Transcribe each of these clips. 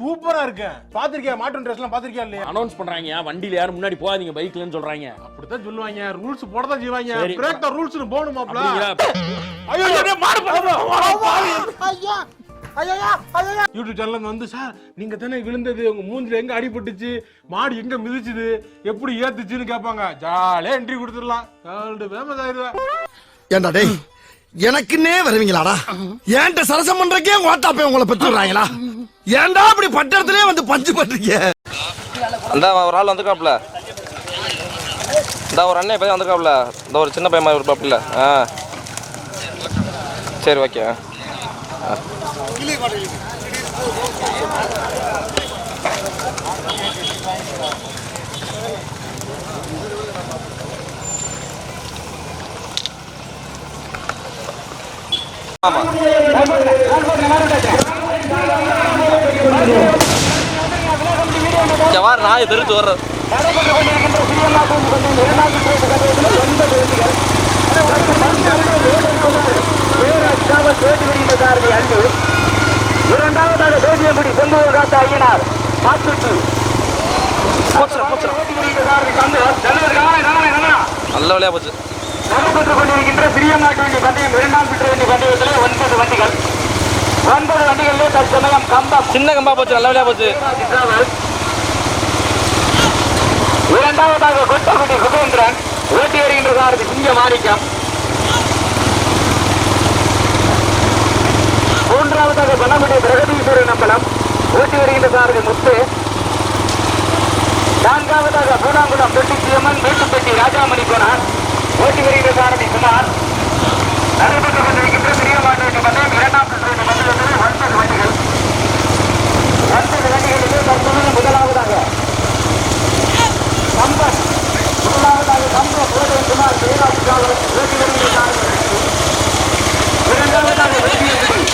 சூப்பரா இருக்கேன். பாத்திருக்கியா மாட்டு ட்ரெஸ்லாம் பாத்திருக்கியா இல்லையா? அனௌன்ஸ் பண்றாங்க வண்டியில யாரும் முன்னாடி போகாதீங்க பைக்லன்னு சொல்றாங்க. அப்படிதான் சொல்லுவாங்க. ரூல்ஸ் போடதான் செய்வாங்க. பிரேக் த ரூல்ஸ்னு போணும் மாப்ள. ஐயோ மாடு ஐயா ஐயா ஐயா யூடியூப் சேனல்ல வந்து சார் நீங்க தானே விழுந்தது உங்க மூஞ்சில எங்க அடிபட்டுச்சு மாடு எங்க மிதிச்சுது எப்படி ஏத்துச்சுன்னு கேட்பாங்க. ஜாலியா என்ட்ரி கொடுத்துடலாம். ஃபேமஸ் ஆயிருவேன். ஏண்டா டேய் எனக்குன்னே வருவீங்களாடா? ஏன்ட்ட சரசம் பண்றக்கே ஓட்டாப்பே உங்களை பெற்றுறாங்களா? ஏன்டா அப்படி பட்டறதுலயே வந்து பஞ்சு பண்றீங்க? அந்த ஒரு ஆள் வந்துருக்காப்ல, இந்த ஒரு அண்ணன் இப்போ வந்துருக்காப்ல, இந்த ஒரு சின்ன பையன் மாதிரி இருப்பாப்ல. சரி ஓகே. ஆமா ஜவார் நாய் தெரிஞ்சு வர்ற இரண்டாவதாக தேசியப்படி செல்லுவர் காத்த ஐயனார் நல்ல வழியா போச்சு. நடைபெற்றுக் கொண்டிருக்கின்ற சிறிய நாட்டு வண்டி பந்தயம் இரண்டாம் சுற்று வண்டி பந்தயத்திலே 9 வண்டிகள் 9 வண்டிகளிலே தற்சமயம் கம்பம் சின்ன கம்பா போச்சு. நல்ல வழியா போச்சு. இரண்டாவதாக கொட்டகுடி சுகேந்திரன் ஓட்டி வருகின்ற சாரதி சிங்க மாணிக்கம். மூன்றாவதாக பணமுடி பிரகதீஸ்வரன் அம்பலம் ஓட்டி வருகின்ற சாரதி முத்து. நான்காவதாக பூனாங்குளம் தொட்டிச்சியம்மன் மேட்டுப்பட்டி ராஜாமணி கோனார் ஓட்டி வருகின்ற சாரதி குமார். நடைபெற்றுக் கொண்டிருக்கின்ற சிறிய மாட்டு வண்டி பந்தயம் இரண்டாம் சுற்று பந்தயத்திலே 9 வண்டிகள் 9 வண்டிகளிலே தற்போது முதலாவதாக கம்பன் முதலாவதாக கம்பன் ஓடும் குமார் ஜெயராஜ் காவல் ஓட்டி வருகின்ற சாரதி இரண்டாவதாக வெற்றியகுடி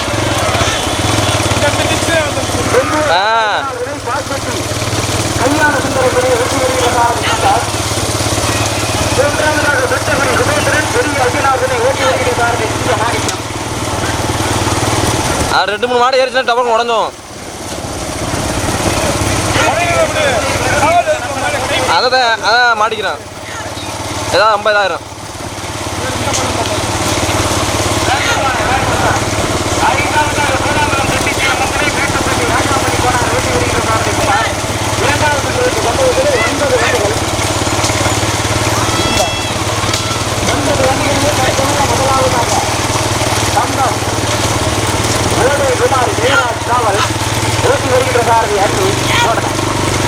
கல்யாண சுந்தரபுரி ஓட்டி வருகின்ற சாரதி மூன்றாவதாக வெட்டகுடி சுமேந்திரன் பெரிய அகிலாசனை ஓட்டி வருகின்ற சாரதி சிங்க மாணிக்கம். 2-3 மாடு ஏறிச்சுன்னா டபுள் உடஞ்சும். அதான் மாட்டிக்கிறான். ஏதாவது 50,000.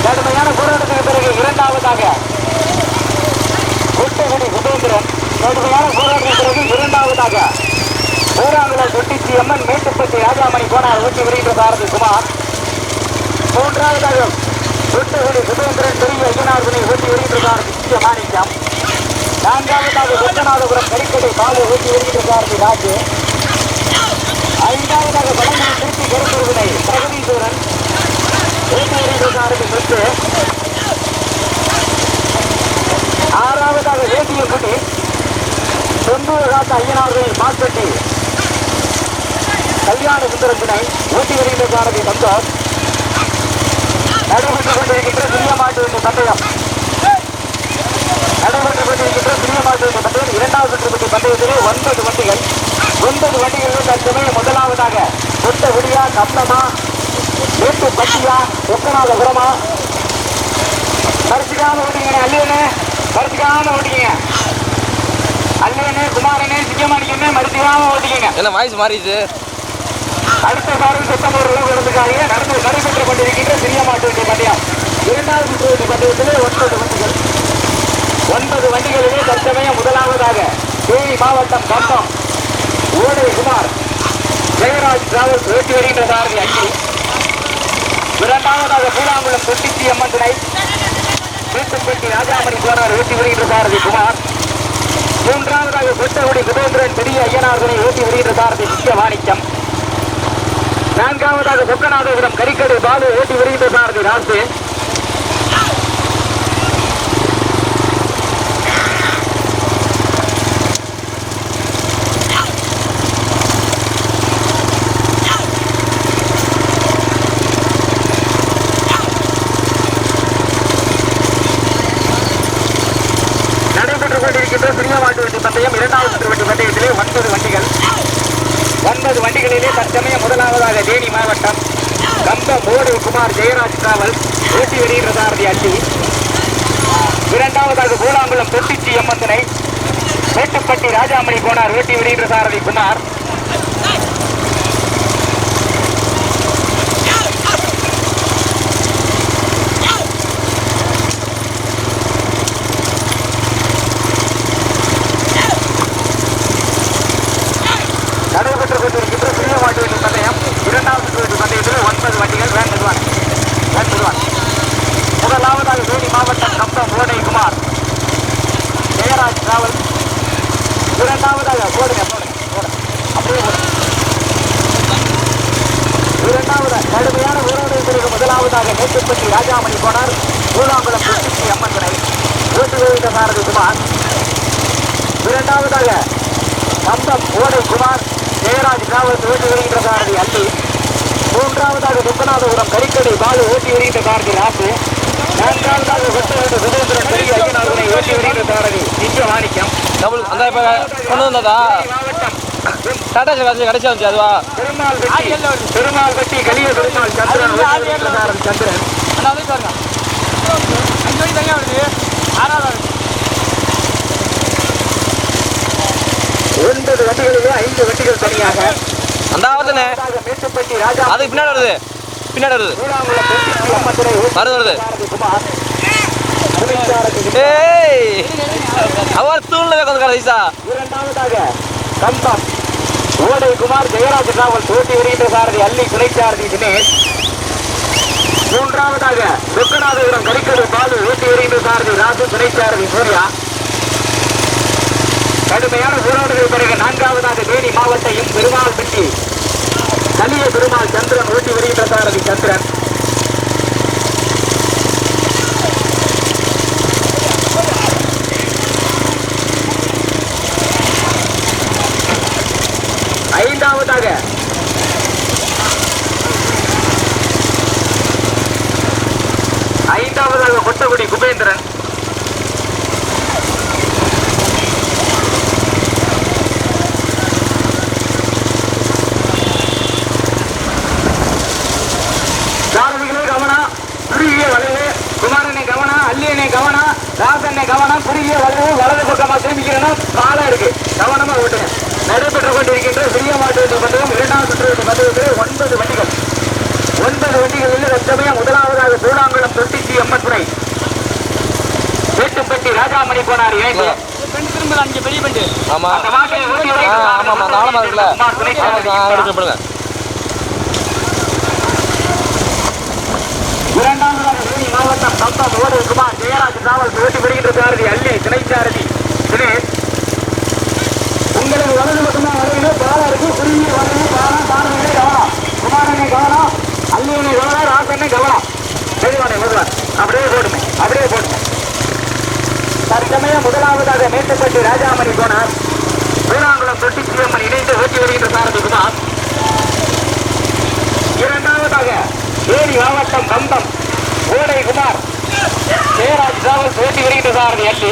கடுமையான போராட்டத்துக்கு பிறகு இரண்டாவதாக கொட்டகுடி சுதேந்திரன் கடுமையான போராட்டத்துக்கு பிறகு இரண்டாவதாக ஊராங்குளம் தொட்டிச்சி அம்மன் மேட்டுப்பட்டி ராஜாமணி போனார் ஓட்டி வருகின்ற சாரதி குமார். மூன்றாவதாக கொட்டகுடி சுதேந்திரன் பெரிய ஐயனார்தனை ஓட்டி வருகின்ற சாரதி சிங்க மாணிக்கம். நான்காவதாக சொத்தநாதபுரம் கரிக்கடை பாலு ஓட்டி வருகின்ற சாரதி ராஜு. ஐந்தாவதாக பழமொழி திருச்சி கருத்துருவினை பிரகதீஸ்வரன் ஓட்டி வருகின்ற சாரதி முத்து. ஆறாவதாக வேட்டியப்பட்டி தொந்தூர் காத்த ஐயனார்களை மாற்றட்டி கல்யாண சுந்தரத்தினை ஓட்டி வருகின்ற சாரதி சந்தோஷ். நடைபெற்றுக் கொண்டிருக்கின்ற சிறிய மாட்டு வண்டி பந்தயம் இரண்டாவது சுற்று பந்தயத்திலே 9 வண்டிகள் 9 வண்டிகளில் தற்சமயம் முதலாவதாக கொட்ட விடியா கம்பமா மேட்டு பட்டியா ஒக்கநாதபுரமா பரிசுக்கான ஓட்டிங்க அல்லியனே பரிசுக்கான ஓட்டிங்க அல்லியனே குமாரனே சிங்கமாணிக்கனே மருத்துவமாக ஓட்டிங்க. என்ன வாய்ஸ் மாறிடுச்சு. அடுத்த சாரம் செப்டம்பர் விளங்குறதுக்காக நடைபெற்றுக் கொண்டிருக்கின்ற சிறிய மாட்டு வண்டி பந்தயம் இரண்டாவது சுற்று பந்தயத்திலே 9 வண்டிகள் 9 வண்டிகளிலே தற்சமயம் முதலாவதாக தேனி மாவட்டம் கம்பம் ஓடை குமார் ஜெயராஜ் டிராவல்ஸ் ஓட்டி வருகின்ற சாரதி அஞ்சு. இரண்டாவதாக பூலாங்குளம் தொட்டிச்சி அம்மன் துணை மேட்டுப்பட்டி ராஜாமணி போனார் ஓட்டி வருகின்ற சாரதி குமார். மூன்றாவதாக கொட்டகுடி சுதேந்திரன் பெரிய ஐயனார்தனை ஓட்டி வருகின்ற சாரதி சிங்க மாணிக்கம். நான்காவதாக சொக்கநாதபுரம் கரிக்கடை பாலு ஓட்டி வருகின்ற சாரதி ராசு. வெற்றி பந்தயம். இரண்டாவது சுற்று வெற்றி பந்தயத்திலே 9 வண்டிகள். 9 வண்டிகளிலே தற்சமயம் முதலாவதாக தேனி மாவட்டம் கம்பம் மோடி குமார் ஜெயராஜ் டிராவல் ஓட்டி வருகின்ற சாரதி அள்ளி. இரண்டாவதாக பூலாங்குளம் தொட்டிச்சி எம்மந்தனை மேட்டுப்பட்டி ராஜாமணி கோனார் ஓட்டி வருகின்ற சாரதி குமார். நடைபெற்றுக் கொண்டிருக்கின்ற சிறிய மாட்டு வண்டி பந்தயம். இரண்டாவது சுற்று பந்தயத்தில் 9 வண்டிகள் வேன் நிறுவனம். முதலாவதாக தேனி மாவட்டம் கம்பம் ஓடை குமார் ஜெயராஜ் டிராவல். இரண்டாவதாக போடுங்க அப்படியே இரண்டாவது கடுமையான உறவுடைய பிறகு முதலாவதாக மேட்டுப்பட்டி ராஜாமணி கோனார் பூலாங்குளம் தொட்டிச்சி அம்மந்தனை ஓட்டு வருகின்ற சாரதி குமார். இரண்டாவதாக கம்பம் ஓடை குமார் ஜெயராஜ் டிராவல்ஸ் ஓட்டி வருகின்ற சாரதி அள்ளி. மூன்றாவதாக துப்பநாதபுரம் கரிக்கடை பாலு ஓட்டி வருகின்ற சாரதி ராசு. நான்காவதாக வெட்டவேண்டு சுதேந்திரன் பெரிய ஐயனாதனை ஓட்டி வருகின்ற சாரதி நித்ய மாணிக்கம். அந்த இப்ப கொண்டு வந்ததா டாடா கடைசி வந்துச்சு அதுவா பெருமாள் வெட்டி கலிய பெருமாள் சந்திரன் சாரதி சந்திரன். 9 வண்டிகளிலே 5 வண்டிகள் தனியாக. அந்த ஆவத்தனே மேட்டுப்பட்டி ராஜா அது பின்னாடி வருது வருது ஏய் அவர் தூண்ல கொஞ்சம் கடைசா. இரண்டாவதாக கம்பம் ஓடை குமார் ஜெயராஜ் டிராவல்ஸ் ஓட்டி வருகின்ற சாரதி அள்ளி துணைச்சாரதி தினேஷ். மூன்றாவதாக துக்கநாதபுரம் கரிக்கடை பாலு ஓட்டி வருகின்ற சாரதி ராசு துணைச்சாரதி சூர்யா. கடுமையான போராட்டங்கள் பிறகு நான்காவதாக தேனி மாவட்டம் பெருமாள் பெட்டி கலிய பெருமாள் சந்திரன் ஓட்டி வருகின்ற சாரதி சந்திரன். ஐந்தாவதாக கொட்டகுடி குபேந்திரன். சாரதிகளே கவனம், குறுகிய வளைவு. குமாரனை கவனம், அள்ளியனை கவனம், ராசனை கவனம். குறுகிய வளைவு வலது பக்கமா திரும்பிக்கிறேன்னா காலம் இருக்கு, கவனமா ஓட்டுங்க. நடைபெற்றுக் கொண்டிருக்கின்ற சிறிய மாட்டு வண்டி பந்தயம். இரண்டாவது சுற்று பந்தயத்தில் 9 வண்டிகள். 9 வண்டிகளில் தற்சமயம் முதலாவதாக பூலாங்குளம் தொட்டிச்சி எம்மத்துறை மேட்டுப்பட்டி ராஜாமணி கோனார் இணைந்து ஆமா ஆமா நாளமா இருக்குல்ல. இரண்டாவதாக தேனி மாவட்டம் கம்பம் ஓடு குமார் ஜெயராஜ் டிராவல்ஸ் ஓட்டி வருகின்ற சாரதி அள்ளி துணைச்சாரதி தினேஷ். உங்களுக்கு வலது பக்கமா வரையில பாலம் இருக்கு, குறுகிய வரையில பாலம். சாரதிகளே கவனம், குமாரனை கவனம், அள்ளியனை கவனம், ராசனை கவனம். தெளிவானே முதல்வர் அப்படியே போடுங்க, அப்படியே போடுங்க. தற்சமயம் முதலாவதாக மேட்டுப்பட்டி ராஜாமணி கோனார் பூலாங்குளம் தொட்டிச்சியம்மன் இணைந்து ஓட்டி வருகின்ற சாரதி குமார். இரண்டாவதாக தேனி மாவட்டம் கம்பம் ஓடை குமார் ஜெயராஜ் டிராவல்ஸ் ஓட்டி வருகின்ற சாரதி அள்ளி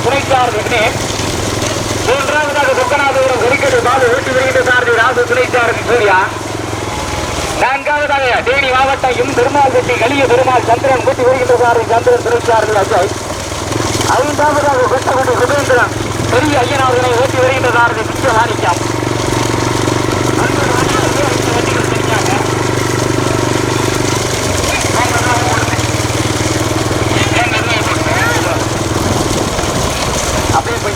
துணைச்சாரதி தினேஷ். மூன்றாவதாக துக்கநாதபுரம் கரிக்கடை பாலு ஓட்டி வருகின்ற சாரதி ராசு துணைச்சாரதி சூர்யா. நான்காவதாக தேனி மாவட்டம் பெருமாள் வெட்டி கலிய பெருமாள் சந்திரன் ஓட்டி வருகின்ற சாரதி சந்திரன் துணைச்சாரதி அஜய். ஐந்தாவதாக கொட்டகுடி சுபேந்திரன் பெரிய ஐயனாதனை ஓட்டி வருகின்ற சாரதி நித்ய மாணிக்கம். அப்படியே போய்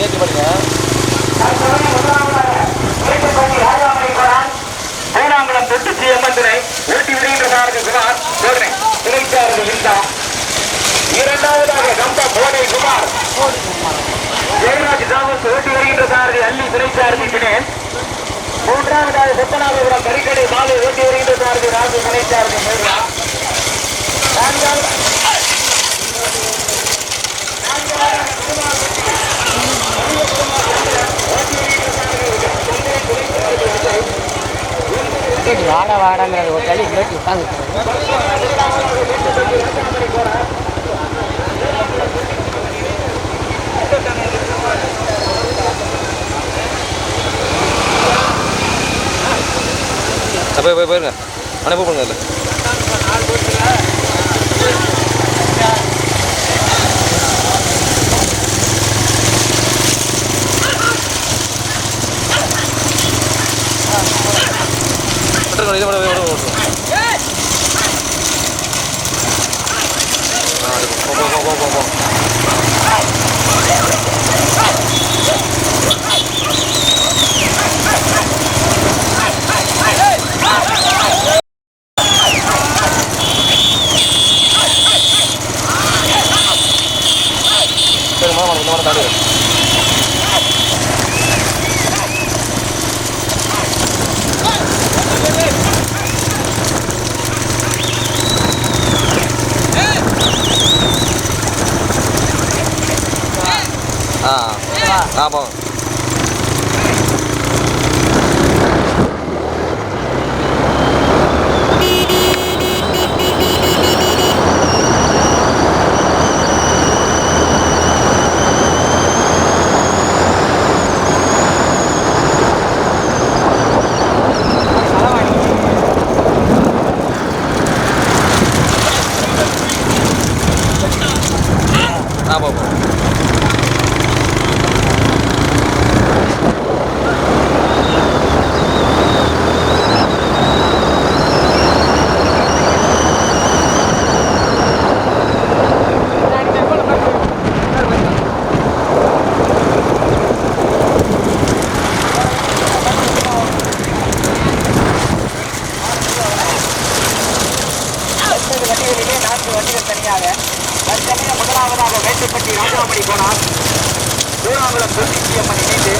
ஏற்றி பண்ணுங்க. பூனாங்குளம் தொட்டு அம்மன் துணை ஓட்டி விடுகின்றதாக குமார் சோதனை துணைச்சாரதி இந்தா. இரண்டாவதாக கம்பா போதை குமார் ஜெயராஜ் தாமஸ் ஓட்டி வருகின்ற சாரதி அள்ளி துணைச்சாரதி தினேன். மூன்றாவதாக சொப்பனாபுரம் கறிக்கடை மாலை ஓட்டி வருகின்ற சாரதி ராஜு துணைச்சாரதி மேலா. வாட வாடங்கிறது ஒரு தள்ளி இல்லாட்டி உட்காந்து போயிருங்க. ஆனால் பூ பண்ணுங்க. இதை தாண்டி ஆமாம். முதலாவதாக மேட்டுப்பட்டி ராஜாமணி போனார். பூனாங்குளம் தொட்டி அம்மன் இணைந்து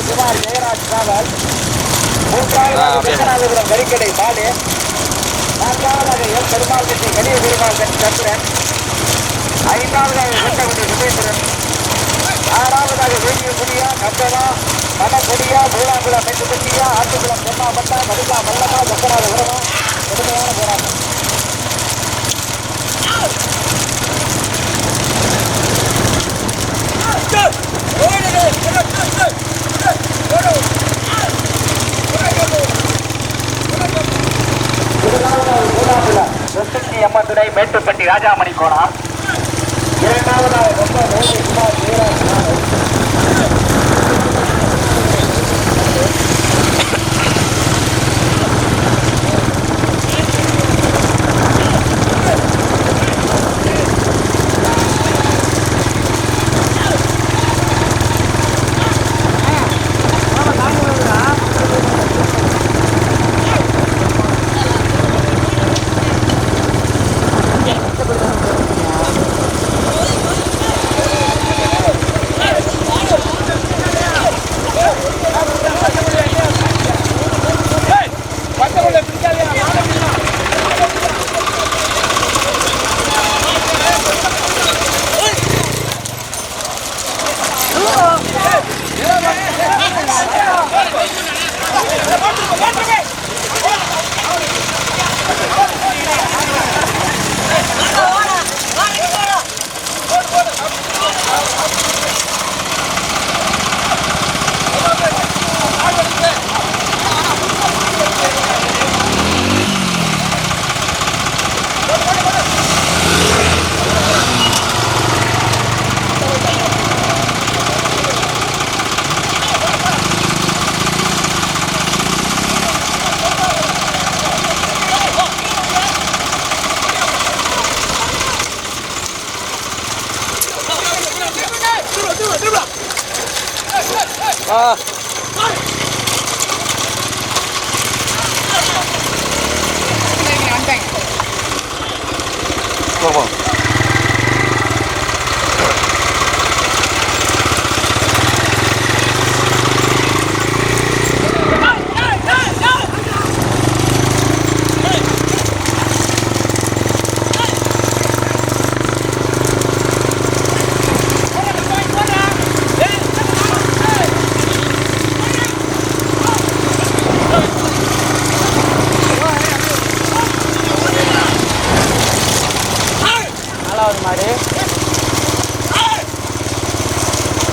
குமார் ஜெயராஜ் காவல். மூன்றாவதாக கறிக்கடை பாலு. நான்காவதாக எல் பெருமாள் கட்சி கலிய பெருமாள் சந்திரன். ஐந்தாவதாக வெட்டகுடி சுபேந்திரன். ஆறாவதாக வேடிய குடியா கம்பனா மணக்கொடியா பூனாங்குளம் மேட்டுப்பட்டியா ஆட்டுக்குளம் தென்னாம்பட்டா மதுகா மல்லமா சொப்பனாத உரமா கடுமையான போராட்டம். அம்மன் துணை மேட்டுப்பட்டி ராஜாமணி கோணம். இரண்டாவதாக குமார் ஜெயராஜ்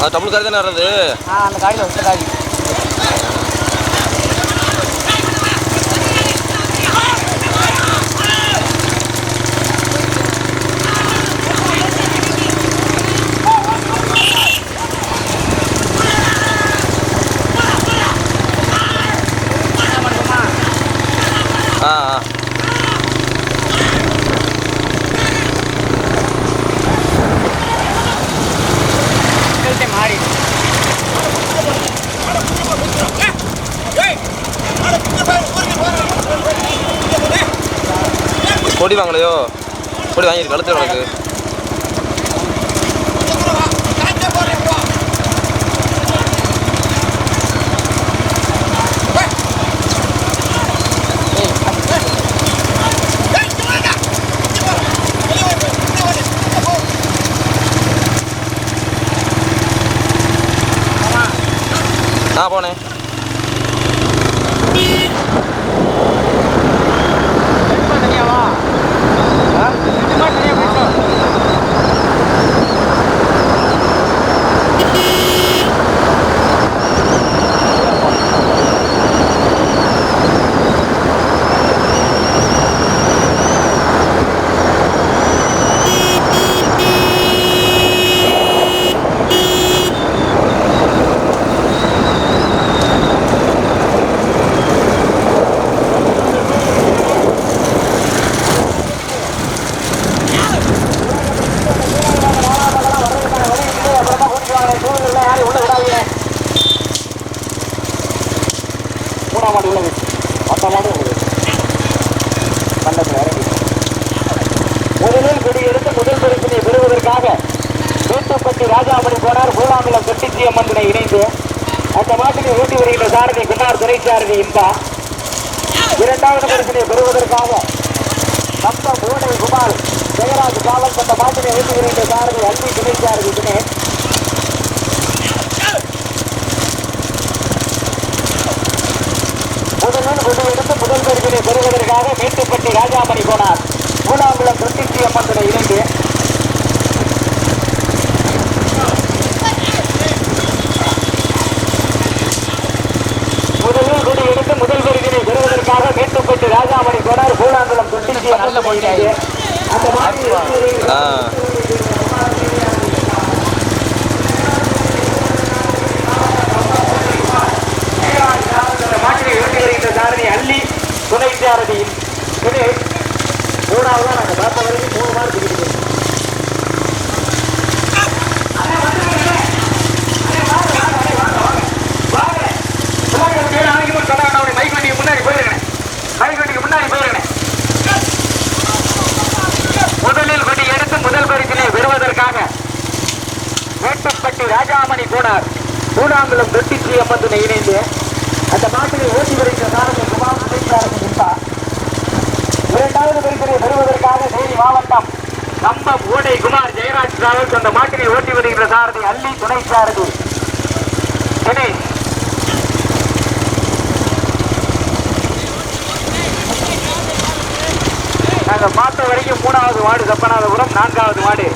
அது டபுள் காரி தானே வர்றது? அந்த காடியில் வச்ச காடி. கொடி வாங்கலையோ? கொடி வாங்கியிருக்கு, கழுத்துல உனக்கு. போனேன். முதலில் குடியெடுத்து முதல் பரிசினை பெறுவதற்காக மேட்டுப்பட்டி ராஜாமணி போனார் பூலாங்குளம் தொட்டிச்சி அம்மனை இணைந்து அந்த மாட்டினை ஊட்டி வருகின்ற சாரதி குமார் துணைச்சாரதி இன்பா. இரண்டாவது பரிசினை பெறுவதற்காக நம்ம மூடை குமார் ஜெயராஜ் காவல் அந்த மாட்டினை ஊட்டி வருகின்ற சாரதி அன்பி துணைச்சாரதி தினேஷ். முதலில் குடியெடுத்து முதல் பரிசினை பெறுவதற்காக மேட்டுப்பட்டி ராஜாமணி போனார் பூலாங்குளம் தொட்டிச்சி அம்மனை இணைந்து முதலில் குடி எடுத்து முதல் பரிசினை பெறுவதற்காக மேட்டுப்பட்டு ராஜாமணி போனார் பூலாங்குளம் தொட்டிச்சி அம்மனை இணைந்து அந்த மாட்டினை ஓட்டி வருகின்ற சாரதி அள்ளி துணை சாரதி தினேஷ். மூணாவதா நாங்கள் பார்த்த வரைக்கும் 3 மார்க் பிடிக்கிட்டு முதலில் கொடி எடுத்து முதல் பரிசினை பெறுவதற்காக மேட்டுப்பட்டி ராஜாமணி போனார் பூலாங்குளம் தொட்டிச்சி அம்மனை இணைந்து அந்த மாட்டினை ஓட்டி வருகின்ற சாரதி குமார் துணைச்சாரதி இன்பா. இரண்டாவது பரிசினை பெறுவதற்காக தேனி மாவட்டம் கம்பம் ஓடை குமார் ஜெயராஜ் டிராவல்ஸ் அந்த மாட்டினை ஓட்டி வருகின்ற சாரதி அள்ளி துணை சாரதி தினேஷ். நாங்கள் பார்த்த வரைக்கும் 3வது வார்டு கப்பநாதபுரம், 4வது வார்டு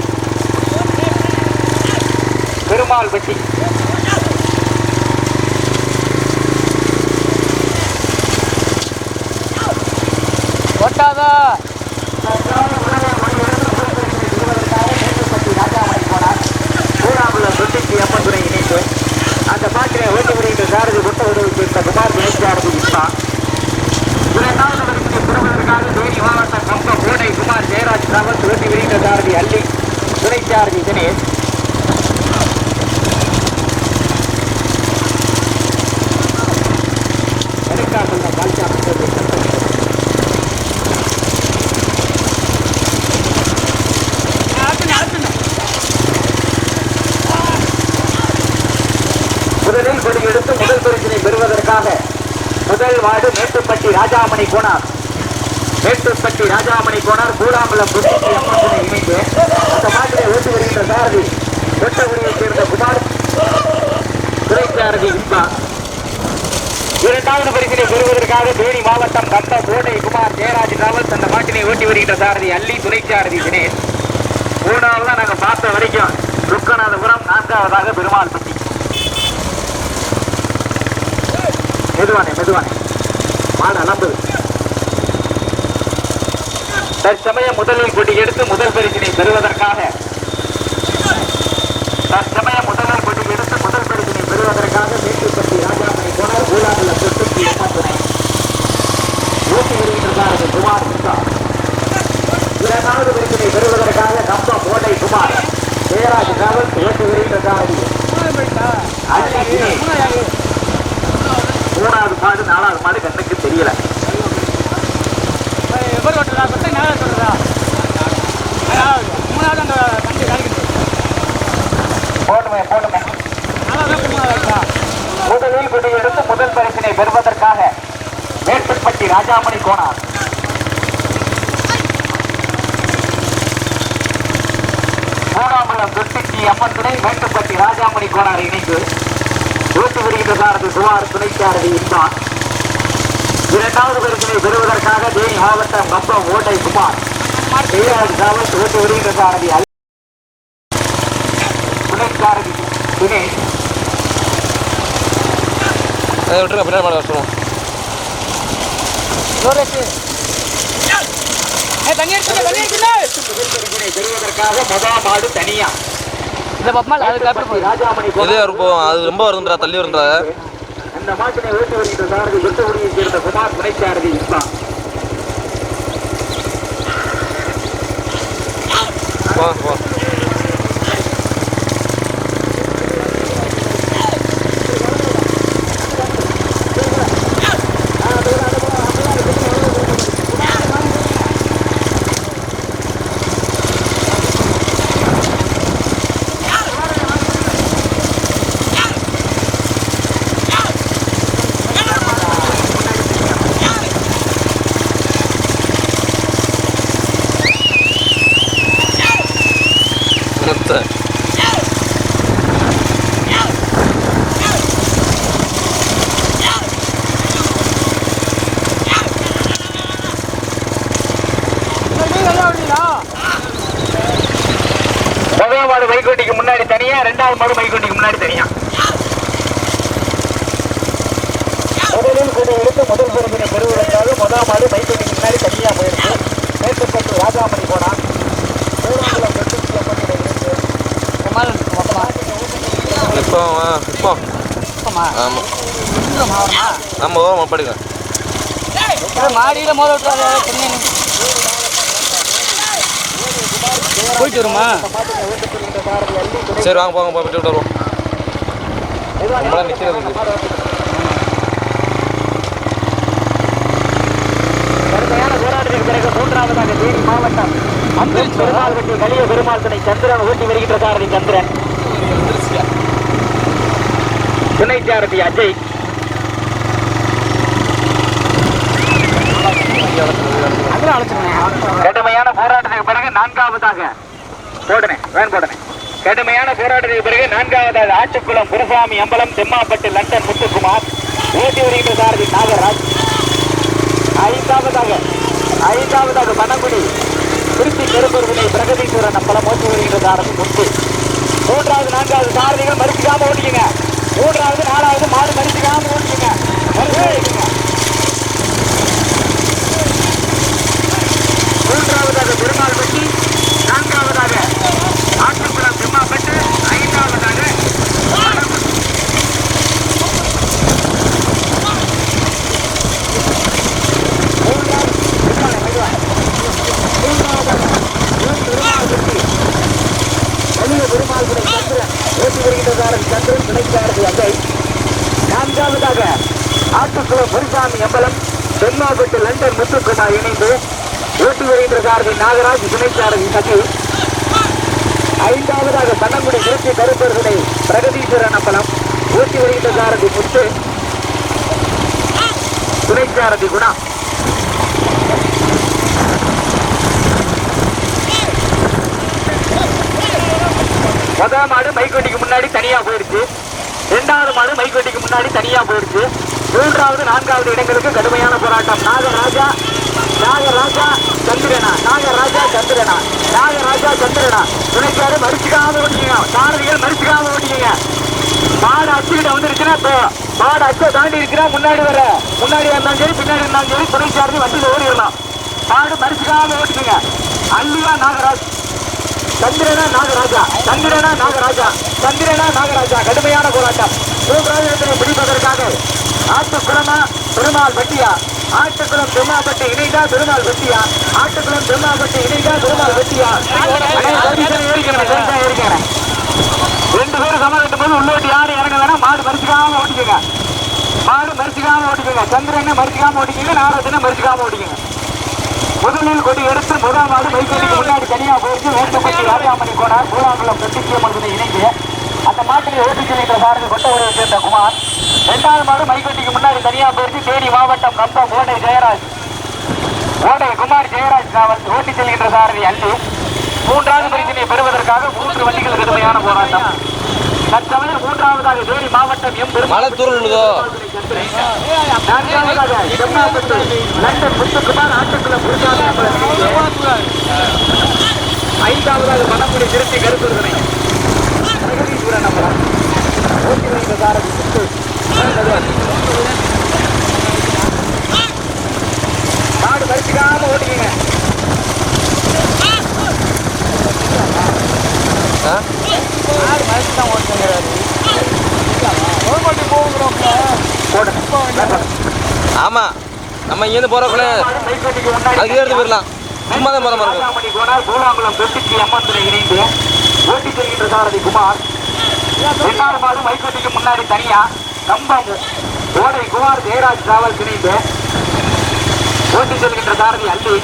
பெருமாள்பட்டி. ஒட்டாதா ராஜாமணி போனார் பூலாங்குளம் தொட்டிச்சி அம்மன் இணைந்து அந்த பாட்டினை ஓட்டி வருகின்ற சாரதி கொட்ட உதவி சேர்ந்த குமார் துணைச்சாரதி இன்பா. இரண்டாவது பரிசினை பெறுவதற்காக தேனி மாவட்டம் கம்பம் ஓடை குமார் ஜெயராஜ் டிராவல்ஸ் ஓட்டி வருகின்ற சாரதி அள்ளி துணைச்சாரதி தினேஷ். ஊராங்கல்ல பால்சா முதலில் கொடி எடுத்து முதல் பரிசினை பெறுவதற்காக முதல் வார்டு மேட்டுப்பட்டி ராஜாமணி கோனார் கூடாங்குளம் புதுச்சேரி அம்மனை இணைந்து அந்த மாட்டினை ஓட்டி வருகின்ற சாரதி வெட்டகுடியைச் சேர்ந்த குமார் துறைசாரதி இன்பா. இரண்டாவது பரிசினை பெறுவதற்காக தேனி மாவட்டம் கம்ப கோட்டை குமார் ஜெயராஜ் ராவத் அந்த மாட்டினை ஓட்டி வருகின்ற சாரதி அல்லி துணைச்சாரதி தினேஷ். மூணாவதா நாங்க பார்த்த வரைக்கும் ருக்கநாதபுரம், நான்காவதாக பெருமாள்பட்டி. மெதுவானே மாடு அளம்பது. தற்சமயம் முதலில் கொடி எடுத்து முதல் பரிசினை பெறுவதற்காக மேட்டுப்பட்டி ராஜாமணி கோனார் கூடாங்குளம் புதுச்சேரி அம்மனை ஓட்டி வருகின்றார் குமார் இன்பா. இரண்டாவது பரிசினை பெறுவதற்காக கம்பம் கோட்டை குமார் ஜெயராஜ் ராவத் ஓட்டி வருகின்றார். மூணாவது மாடு நாலாவது மாடு கண்ணுக்கு தெரியல. முதலில் கொடி எடுத்து முதல் பரிசினை பெறுவதற்காக மேட்டுப்பட்டி ராஜாமணி கோனார் கூடாங்குளம் புதுச்சேரி அம்மன் துணை மேட்டுப்பட்டி ராஜாமணி கோனார் இணைந்து ஓட்டு வருகின்றதாரது குமார் துணைச்சாரதி இன்பான். இரண்டாவது பரிசினை பெறுவதற்காக தேனி மாவட்டம் கம்பம் ஓட்டை குமார் ஜெயராஜ் ராவத் ஓட்டு வருகின்றதாரதி துணைச்சாரதி தினேஷ். பெறுவதற்காக முதல் மாடு தனியா ராஜாமணி அது ரொம்ப வருதுன்றா, தள்ளி வருதுன்றா. அந்த மாட்டினை ஓட்டி வருகின்ற சாரதி வெட்டகுடியைச் சேர்ந்த குமார் துணைச்சாரதி இன்பா. முதல் மாடு மைக்கோட்டிக்கு முன்னாடி தனியா, இரண்டாவது மாடு மைக்கோட்டிக்கு முன்னாடி தனியா. முதலில் கொடி எடுத்து முதல் பரிசினை பெறுவதற்காக முதல் மாடு மைக்கோட்டிக்கு முன்னாடி தனியா போயிருக்கு. மேட்டுப்பட்டு ராஜாமணி போனான் கூடாங்குளம் புதுச்சேரி அம்மனை மாடியில மோத விட்டுறாரு. போயிட்டு வருமா? சரி வாங்க போங்க, போயிட்டு விட்டு வருவோம். நிற்கிறது கடுமையான போராட்டத்திற்கு பிறகு மூன்றாவதாக தேனி மாவட்டம் பெருமாள்பட்டி கலிய பெருமாள் துணை சந்திரன் ஓட்டி வருகின்ற சாரதி சந்திரன், துணை சாரதி அஜய். கடுமையான போராட்டத்திற்கு பிறகு நான்காவதாக கடுமையான போராட்டத்திற்கு பிறகு நான்காவதாக ஆட்டுக்குளம் குருசாமி அம்பலம் தெம்மாப்பட்டு லண்டன் முத்துக்குமார் ஓட்டி வருகின்ற சாரதி நாகராஜ். ஐந்தாவதாக பனங்குடி திருச்சி கருப்பூர்வினை பிரகதீஸ்வரன் அம்பலம் ஓட்டி வருகின்ற சாரதி முத்து. மூன்றாவது நான்காவது சாரதிகள் மறுக்காம ஓட்டிக்கங்க. மூன்றாவது நாலாவது மாடு மறுக்காம ஓட்டிக்கங்க. மூன்றாவதாக பெருமாள்பட்டி, நான்காவதாக ஆட்டுக்குளம் தெம்மாப்பட்டு, ஐந்தாவதாக பெருமாள் சந்திரன் ஓட்டி வருகின்ற சந்திரன் லண்டன் முத்துக்குமார் இணைந்து ஓட்டி வருகின்ற சாரதி நாகராஜ் துணை சாரதி சசி. ஐந்தாவதாக பன்னங்குடி திருச்சி கருப்பர்களை பிரகதீஸ்வரன் அம்பலம் ஓட்டி வருகின்ற சாரதி முத்து துணை சாரதி குணா. முதல் மாடு மைக்கோட்டிக்கு முன்னாடி தனியா போயிடுச்சு. இரண்டாவது மாடு மைக்கோட்டிக்கு முன்னாடி தனியா போயிடுச்சு. மூன்றாவது நான்காவது இடங்களுக்கு கடுமையான போராட்டம். நாகராஜா சந்திரனா துணைக்காரு மறிச்சுக்காம ஓட்டிக்கீங்க. சாரதிகள் மறிச்சுக்காம ஓட்டிக்கீங்க. மாடு அச்சுக்கிட்ட வந்துருச்சுன்னா இப்போ மாடு அச்சை தாண்டி இருக்கிறா முன்னாடி இருந்தாலும் சரி பின்னாடி இருந்தாலும் சரி துணை சாரதி வண்டியில் ஓடிடலாம். மாடு மறிச்சுக்காம ஓட்டிக்கீங்க. அல்லியா நாகராஜ் சந்திரனா நாகராஜா கடுமையான போராட்டம். மூன்றாவது இடத்தினை பிடிப்பதற்காக ஆட்டுக்குளமா பெருமாள் பட்டியா, ஆட்டுக்குளம் பெருமாப்பட்டி இணைந்தா பெருமாள் பட்டியா, ஆட்டுக்குளம் பெருமாப்பட்டி இணைந்தா பெருமாள் பட்டியா. ஏறிக்கிறேன் 2 பேரும் சமாளிக்கும் போது உள்ளோட்டி யாரும் இறங்க வேணாம். மாடு மறிச்சுக்காம ஓட்டிக்கோங்க. சந்திரனை மறிச்சுக்காம ஓட்டிக்கோங்க. நாகராஜனை மறிச்சுக்காம ஓட்டிக்கோங்க. முதலில் கொடி எடுத்து முதல் மாடு மைக்கோட்டிக்கு முன்னாடி தனியா போயிட்டு வேண்டுபட்டி ராஜாமணி கோனார் பூலாங்குளம் பெட்டிச்சியம்மன் இணைந்து அந்த மாட்டினை ஓட்டி செல்கின்ற சாரதி கொட்டவரை சேர்ந்த குமார். இரண்டாவது மாடு மைக்கோட்டிக்கு முன்னாடி தனியா போயிட்டு தேனி மாவட்டம் கம்பம் ஓடை குமார் ஜெயராஜ் ஓட்டி செல்கின்ற சாரதி அல்லி. மூன்றாவது பரிசினை பெறுவதற்காக 3 வண்டிகள் கடுமையான போராட்டம். தற்சமயம் மூன்றாவதாக தேனி மாவட்டம் எம் நான்காவதாக செம்மாப்பட்டு லண்டன் முத்துக்குமார் ஆட்டுக்குளம் குருசாமி. ஐந்தாவதாக மணக்குடி திருச்சி கருப்பூர்தனை பிரகதீஸ்வரன் அம்பலம் ஓட்டி வைத்த சாரதி முத்து. மாடு பறிச்சுக்காம ஓட்டிக்கங்க. மாடு மறைச்சு தான் ஓட்டுங்கிறாரு. ஆமா நம்ம இங்கேருந்து போறப்பல அதுக்கு எடுத்து போயிடலாம். சும்மா தான் போற மாதிரி இருக்கும். பூலாங்குளம் பெட்டிச்சி அம்மன் இணைந்து ஓட்டி செல்கின்ற சாரதி குமார். இரண்டாவது மாடு மைக்கோட்டிக்கு முன்னாடி தனியா கம்பம் ஓடை குமார் ஜெயராஜ் டிராவல் இணைந்து ஓட்டி செல்கின்ற சாரதி அல்லி.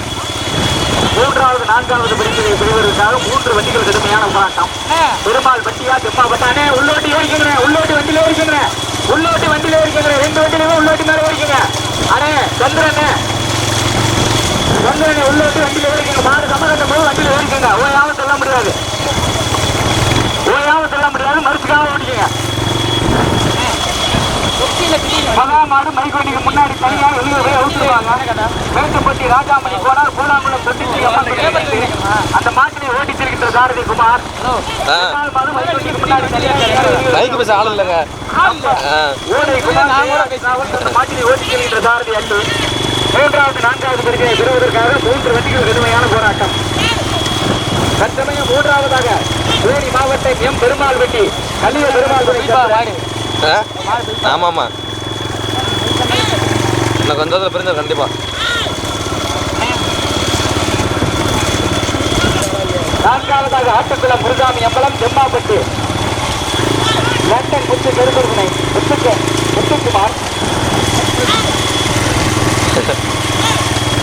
மூன்றாவது நான்காவது பரிசுகளை பெறுவதற்காக 3 வண்டிகள் கடுமையான போராட்டம். பெருமாள் பட்டியா தெம்மா பட்டானே உள்ளோட்டி ஏறிக்கிறேன். உள்ளோட்டி வண்டியில ஏறிக்கிறேன். 2 வண்டியிலுமே உள்ளோட்டி மேல ஏறிக்கங்க. அடே சந்திரனே உள்ளோட்டி வண்டியில ஏறிக்கங்க. மாடு சமகட்டும் போது வண்டியில ஏறிக்கங்க. ஓயாம சொல்ல முடியாது. மறுச்சுக்காக ஓட்டிக்கங்க. மாடு மைக்கோட்டிக்கு முன்னாடி தனியாக வெளியே போய் அவுத்துருவாங்க. வேட்டுப்பட்டி ராஜாமணி கோனார் பூலாங்குளம் தொட்டிச்சி அந்த மாட்டினை ஓட்டி செல்கின்ற சாரதி குமார். மாடு மைக்கோட்டிக்கு முன்னாடி மைக்கு பேச ஆள் இல்லைங்க. ஓடை குமார் அந்த மாட்டினை ஓட்டி செல்கின்ற சாரதி அல்லு. மூன்றாவது நான்காவது பரிசை பெறுவதற்காக 3 வண்டிகள் கடுமையான போராட்டம். தற்சமயம் மூன்றாவதாக தேனி மாவட்டம் எம் பெருமாள் வெட்டி கல்லிய பெருமாள் ஆமாமா நான் கொஞ்சம் பிரிஞ்ச கண்டிப்பா. நான்காவதாக ஆட்டுக்குளம் முருகாமி அம்பலம் செம்மாப்பட்டு லண்டன் முத்து கருப்பூர்தனை முத்துக்குமார்.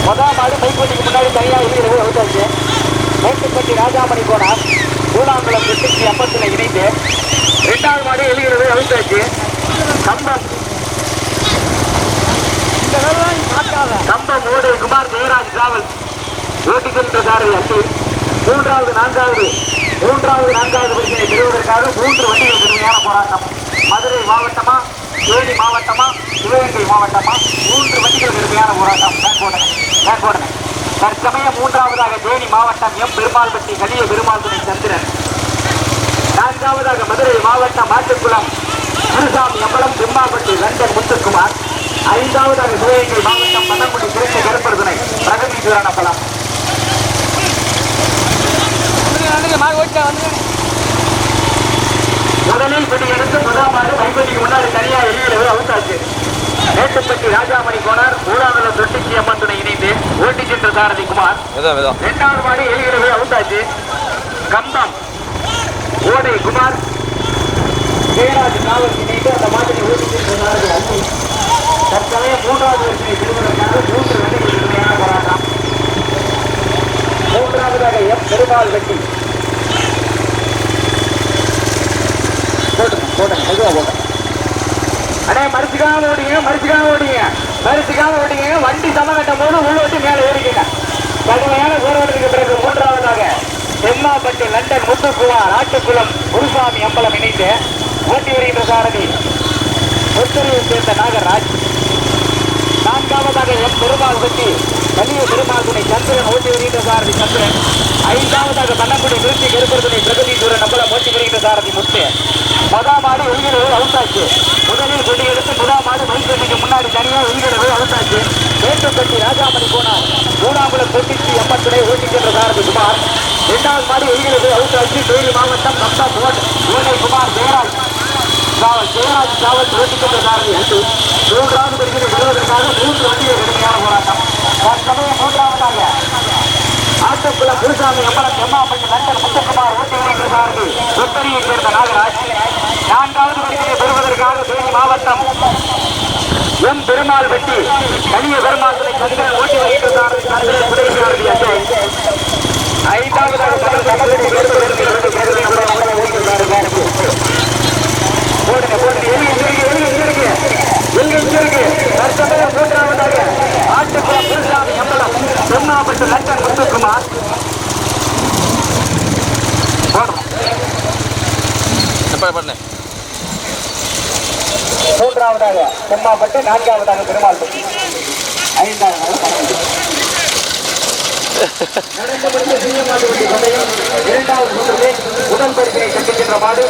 முதல் மாடு மைக்கோட்டிக்கு முன்னாடி தனியாக இருக்கிறது அவுத்தாச்சு. வேட்டுப்பட்டி ராஜாமணி கோனார் பூலாங்குளம் பெட்டிச்சி அம்மத்தினை இணைந்து இரண்டாவது மாடு எழுகிறது அவுத்தாச்சு. கம்பம் ஓடு குமார் ஜெயராஜ் டிராவல் ஓட்டி சென்ற சாரதி அல்லி. மூன்றாவது நான்காவது பரிசினை பெறுவதற்காக 3 வண்டிகள் கடுமையான போராட்டம். மதுரை மாவட்டமா தேனி மாவட்டமா சிவகங்கை மாவட்டமா 3 வண்டிகள் கடுமையான போராட்டம். மேற்கோடனை தற்சமயம் மூன்றாவதாக தேனி மாவட்டம் எம் பெருமாள்பட்டி கலிய பெருமாள் துணை சந்திரன். நான்காவதாக மதுரை மாவட்டம் ஆட்டுக்குளம் குருசாமி அம்பலம் செம்மாப்பட்டி லண்டன் முத்துக்குமார். ஐந்தாவதாக சிவகங்கை மாவட்டம் பன்னங்குடி திருச்சி கருப்பர்தனை பிரகதீஸ்வரன் அம்பலம். முதலில் பிடி எடுத்து முதல் மாடு மைக்கோட்டிக்கு முன்னாடி தனியா வெளியிடவே அவுத்தாச்சு. வேட்டுப்பட்டி ராஜாமணி கோனார் பூலாங்குளம் தொட்டிச்சி அம்மன் துணை இணைந்து ஓட்டி சென்ற சாரதி குமார். இரண்டாவது மாடு வெளியிடவே அவுத்தாச்சு. கம்பம் ஓடை குமார் ஜெயராஜ் டிராவல் இணைந்து அந்த மாதிரி ஓட்டி சென்ற சாரதி அல்லி. தற்சமயம் மூன்றாவது வரிசையை பெறுவதற்காக 3 வண்டிகள் கடுமையான போராட்டம். மூன்றாவதாக எம் பெருமாள் வெட்டி போட்டுங்க மெதுவா போட்டேன். அண்ணே மறிச்சுக்காம ஓடிங்க வண்டி சமம் கட்டும் போது உள்ள மேல ஏறிக்கங்க. கடுமையான போராட்டத்துக்கு பிறகு மூன்றாவதாக செம்மாப்பட்டு லண்டன் முத்துக்குமார் ஆட்டுக்குளம் குருசாமி அம்பலம் இணைந்து ஓட்டி வருகின்ற சாரதி ஒத்தரியை சேர்ந்த நாகராஜ். நான்காவதாக எம் பெருமாள் வெட்டி கலிய பெருமாள் துணை சந்திரன் ஓட்டி வருகின்ற சாரதி சந்திரன். ஐந்தாவதாக பண்ணக்குடி நிறுத்தி கருப்பருதுணை பிரகதீஸ்வரன் அம்பலம் ஓட்டி வருகின்ற சாரதி முத்து. முதமாடு வெளியிடவே அவுட்டாச்சு. முதலில் கொண்டு எடுத்து முதமாடு மைசூருக்கு முன்னாடி தனியா வெளியிடவே அவுட்டாச்சு. மேட்டுப்பட்டி ராஜாமணி போனார். மூணாம்பலம் தொட்டிச்சி எம்பத்துணை ஓட்டி சென்ற சாரதி குமார். 2வது மாடு வெளியிடவே அவுட்டாச்சு. தேனி மாவட்டம் கப்தா ஓனை குமார் ஜெயராஜ் காவல் ஓட்டி சென்ற சாரதி உண்டு. 3வது வரிசையை பெறுவதற்காக 3 வண்டிகள் கடுமையான போராட்டம். தற்சமயம் 3வது ஆட்டுக்குளம் குருசாமி அம்பலம் செம்மாப்பட்டு லண்டன் முத்துக்குமார் ஓட்டி வருகின்ற சாரதி ஒத்தரியை சேர்ந்த நாகராஜ். 4வது வரிசையை பெறுவதற்காக தேனி மாவட்டம் எம் பெருமாள் வெட்டி கலிய பெருமாள் துணை சந்திரன் ஓட்டி வருகின்ற சாரதி சந்திரன் உதவி சாரதி அஜய். 5வதாக தற்சமயம் 3வதாக ஆட்டுக்குளம் குருசாமி அம்பலம் செம்மாப்பட்டு லண்டன் முத்துக்குமார். பண்ணேன் 3வதாக செம்மாப்பட்டு 4வதாக பெருமாள் பட்டி 5வது நடந்து முடிந்த சீனியர் மாட்டு வண்டி பந்தயம் 2வது சுற்றிலே முதல் பரிசினை கட்டுகின்ற மாடு